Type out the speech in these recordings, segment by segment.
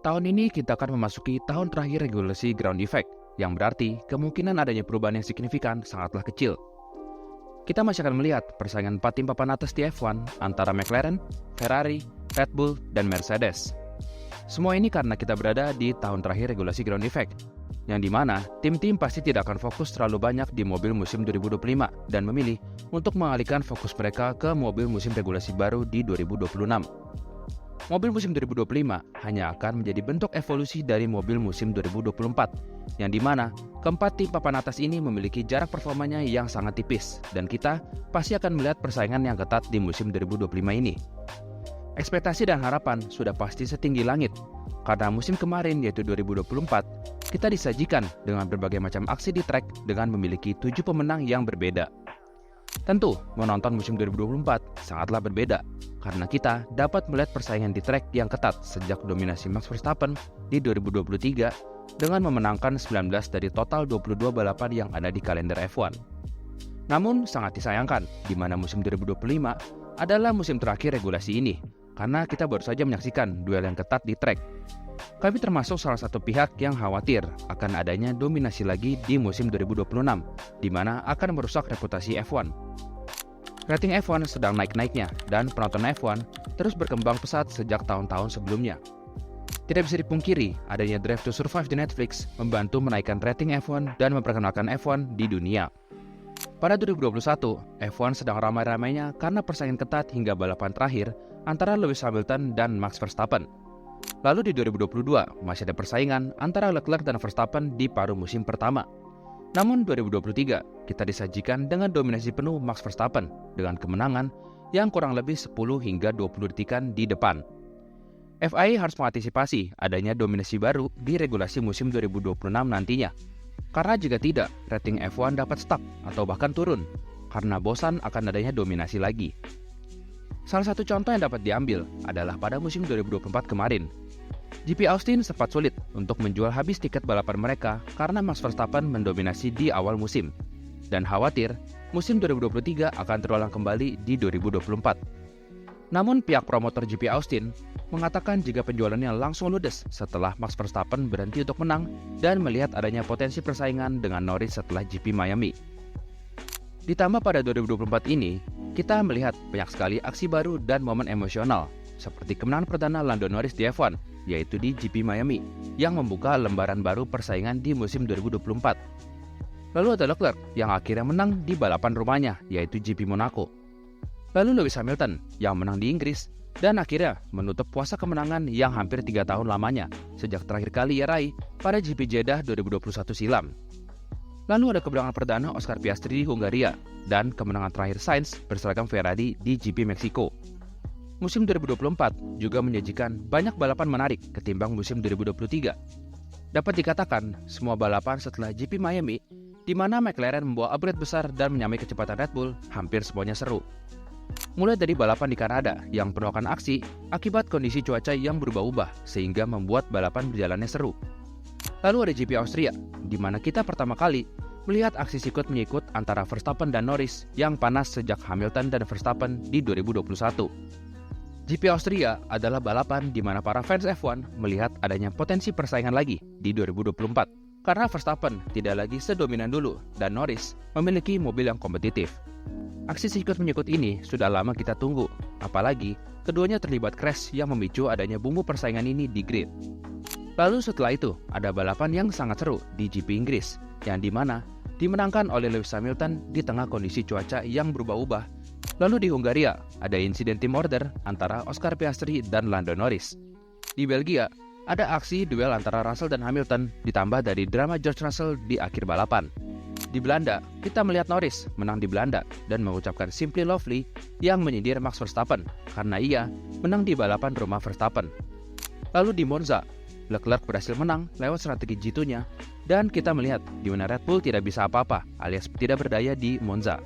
Tahun ini kita akan memasuki tahun terakhir regulasi ground effect, yang berarti kemungkinan adanya perubahan yang signifikan sangatlah kecil. Kita masih akan melihat persaingan 4 tim papan atas di F1 antara McLaren, Ferrari, Red Bull, dan Mercedes. Semua ini karena kita berada di tahun terakhir regulasi ground effect, yang dimana tim-tim pasti tidak akan fokus terlalu banyak di mobil musim 2025 dan memilih untuk mengalihkan fokus mereka ke mobil musim regulasi baru di 2026. Mobil musim 2025 hanya akan menjadi bentuk evolusi dari mobil musim 2024, yang dimana keempat tim papan atas ini memiliki jarak performanya yang sangat tipis, dan kita pasti akan melihat persaingan yang ketat di musim 2025 ini. Ekspektasi dan harapan sudah pasti setinggi langit, karena musim kemarin yaitu 2024, kita disajikan dengan berbagai macam aksi di track dengan memiliki 7 pemenang yang berbeda. Tentu, menonton musim 2024 sangatlah berbeda, karena kita dapat melihat persaingan di track yang ketat sejak dominasi Max Verstappen di 2023 dengan memenangkan 19 dari total 22 balapan yang ada di kalender F1. Namun, sangat disayangkan di mana musim 2025 adalah musim terakhir regulasi ini, karena kita baru saja menyaksikan duel yang ketat di track. Kami termasuk salah satu pihak yang khawatir akan adanya dominasi lagi di musim 2026, di mana akan merusak reputasi F1. Rating F1 sedang naik-naiknya, dan penonton F1 terus berkembang pesat sejak tahun-tahun sebelumnya. Tidak bisa dipungkiri, adanya Drive to Survive di Netflix membantu menaikkan rating F1 dan memperkenalkan F1 di dunia. Pada 2021, F1 sedang ramai-ramainya karena persaingan ketat hingga balapan terakhir antara Lewis Hamilton dan Max Verstappen. Lalu di 2022, masih ada persaingan antara Leclerc dan Verstappen di paruh musim pertama. Namun 2023, kita disajikan dengan dominasi penuh Max Verstappen dengan kemenangan yang kurang lebih 10 hingga 20 detikan di depan. FIA harus mengantisipasi adanya dominasi baru di regulasi musim 2026 nantinya. Karena jika tidak, rating F1 dapat stuck atau bahkan turun, karena bosan akan adanya dominasi lagi. Salah satu contoh yang dapat diambil adalah pada musim 2024 kemarin. GP Austin sempat sulit untuk menjual habis tiket balapan mereka karena Max Verstappen mendominasi di awal musim. Dan khawatir, musim 2023 akan terulang kembali di 2024. Namun pihak promotor GP Austin mengatakan jika penjualannya langsung ludes setelah Max Verstappen berhenti untuk menang dan melihat adanya potensi persaingan dengan Norris setelah GP Miami. Ditambah pada 2024 ini, kita melihat banyak sekali aksi baru dan momen emosional, seperti kemenangan perdana Lando Norris di F1, yaitu di GP Miami, yang membuka lembaran baru persaingan di musim 2024. Lalu ada Leclerc yang akhirnya menang di balapan rumahnya, yaitu GP Monaco. Lalu Lewis Hamilton yang menang di Inggris, dan akhirnya menutup puasa kemenangan yang hampir 3 tahun lamanya, sejak terakhir kali ia raih pada GP Jeddah 2021 silam. Lalu ada kemenangan perdana Oscar Piastri di Hungaria, dan kemenangan terakhir Sainz berseragam Ferrari di GP Meksiko. Musim 2024 juga menyajikan banyak balapan menarik ketimbang musim 2023. Dapat dikatakan, semua balapan setelah GP Miami, di mana McLaren membawa upgrade besar dan menyamai kecepatan Red Bull, hampir semuanya seru. Mulai dari balapan di Kanada yang penuh akan aksi akibat kondisi cuaca yang berubah-ubah sehingga membuat balapan berjalannya seru. Lalu ada GP Austria, di mana kita pertama kali melihat aksi sikut-menyikut antara Verstappen dan Norris yang panas sejak Hamilton dan Verstappen di 2021. GP Austria adalah balapan di mana para fans F1 melihat adanya potensi persaingan lagi di 2024, karena Verstappen tidak lagi sedominan dulu dan Norris memiliki mobil yang kompetitif. Aksi sikut-menyikut ini sudah lama kita tunggu, apalagi keduanya terlibat crash yang memicu adanya bumbu persaingan ini di grid. Lalu setelah itu, ada balapan yang sangat seru di GP Inggris, yang dimana dimenangkan oleh Lewis Hamilton di tengah kondisi cuaca yang berubah-ubah. Lalu di Hungaria, ada insiden team order antara Oscar Piastri dan Lando Norris. Di Belgia, ada aksi duel antara Russell dan Hamilton ditambah dari drama George Russell di akhir balapan. Di Belanda, kita melihat Norris menang di Belanda dan mengucapkan Simply Lovely yang menyindir Max Verstappen karena ia menang di balapan rumah Verstappen. Lalu di Monza, Leclerc berhasil menang lewat strategi G2-nya, dan kita melihat di mana Red Bull tidak bisa apa-apa alias tidak berdaya di Monza.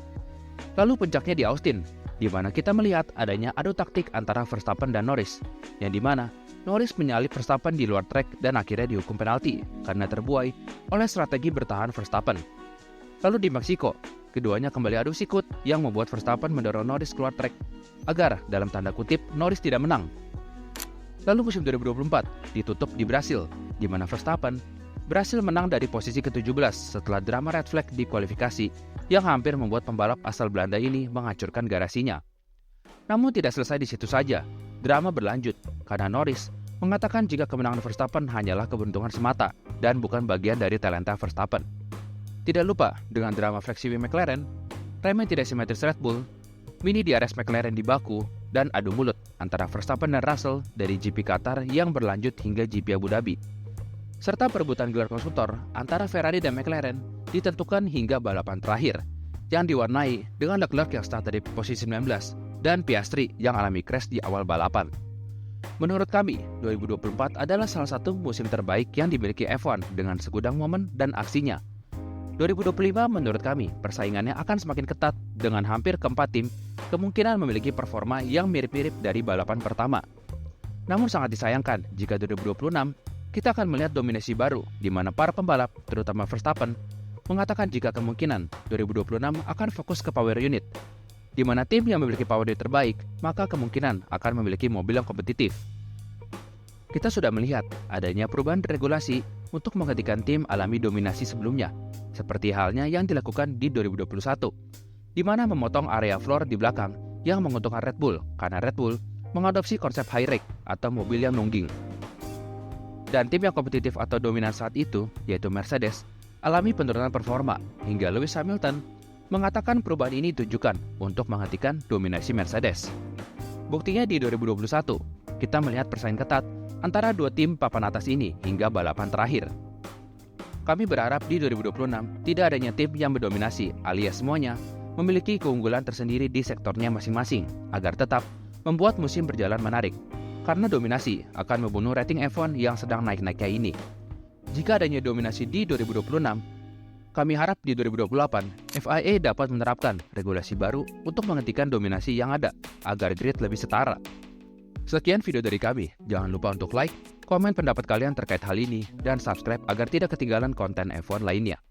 Lalu puncaknya di Austin, di mana kita melihat adanya adu taktik antara Verstappen dan Norris, yang dimana Norris menyalip Verstappen di luar trek dan akhirnya dihukum penalti karena terbuai oleh strategi bertahan Verstappen. Lalu di Meksiko, keduanya kembali adu sikut yang membuat Verstappen mendorong Norris keluar trek agar dalam tanda kutip Norris tidak menang. Lalu musim 2024 ditutup di Brasil, di mana Verstappen berhasil menang dari posisi ke-17 setelah drama red flag di kualifikasi yang hampir membuat pembalap asal Belanda ini menghancurkan garasinya. Namun tidak selesai di situ saja, drama berlanjut karena Norris mengatakan jika kemenangan Verstappen hanyalah keberuntungan semata dan bukan bagian dari talenta Verstappen. Tidak lupa dengan drama fleksi McLaren, remen tidak simetris Red Bull, mini DRS McLaren di Baku, dan adu mulut antara Verstappen dan Russell dari GP Qatar yang berlanjut hingga GP Abu Dhabi. Serta perebutan gelar konstruktor antara Ferrari dan McLaren ditentukan hingga balapan terakhir, yang diwarnai dengan Leclerc yang start dari posisi 19 dan Piastri yang alami crash di awal balapan. Menurut kami, 2024 adalah salah satu musim terbaik yang dimiliki F1 dengan segudang momen dan aksinya. 2025 menurut kami persaingannya akan semakin ketat dengan hampir keempat tim kemungkinan memiliki performa yang mirip-mirip dari balapan pertama. Namun sangat disayangkan jika 2026 kita akan melihat dominasi baru di mana para pembalap, terutama Verstappen, mengatakan jika kemungkinan 2026 akan fokus ke power unit, di mana tim yang memiliki power unit terbaik, maka kemungkinan akan memiliki mobil yang kompetitif. Kita sudah melihat adanya perubahan regulasi untuk menggantikan tim alami dominasi sebelumnya, seperti halnya yang dilakukan di 2021, di mana memotong area floor di belakang yang menguntungkan Red Bull karena Red Bull mengadopsi konsep high rake atau mobil yang nungging. Dan tim yang kompetitif atau dominan saat itu, yaitu Mercedes, alami penurunan performa hingga Lewis Hamilton mengatakan perubahan ini ditujukan untuk menghentikan dominasi Mercedes. Buktinya di 2021, kita melihat persaingan ketat antara dua tim papan atas ini hingga balapan terakhir. Kami berharap di 2026 tidak adanya tim yang mendominasi alias semuanya memiliki keunggulan tersendiri di sektornya masing-masing agar tetap membuat musim berjalan menarik. Karena dominasi akan membunuh rating F1 yang sedang naik-naiknya ini. Jika adanya dominasi di 2026, kami harap di 2028 FIA dapat menerapkan regulasi baru untuk menghentikan dominasi yang ada agar grid lebih setara. Sekian video dari kami, jangan lupa untuk like, komen pendapat kalian terkait hal ini, dan subscribe agar tidak ketinggalan konten F1 lainnya.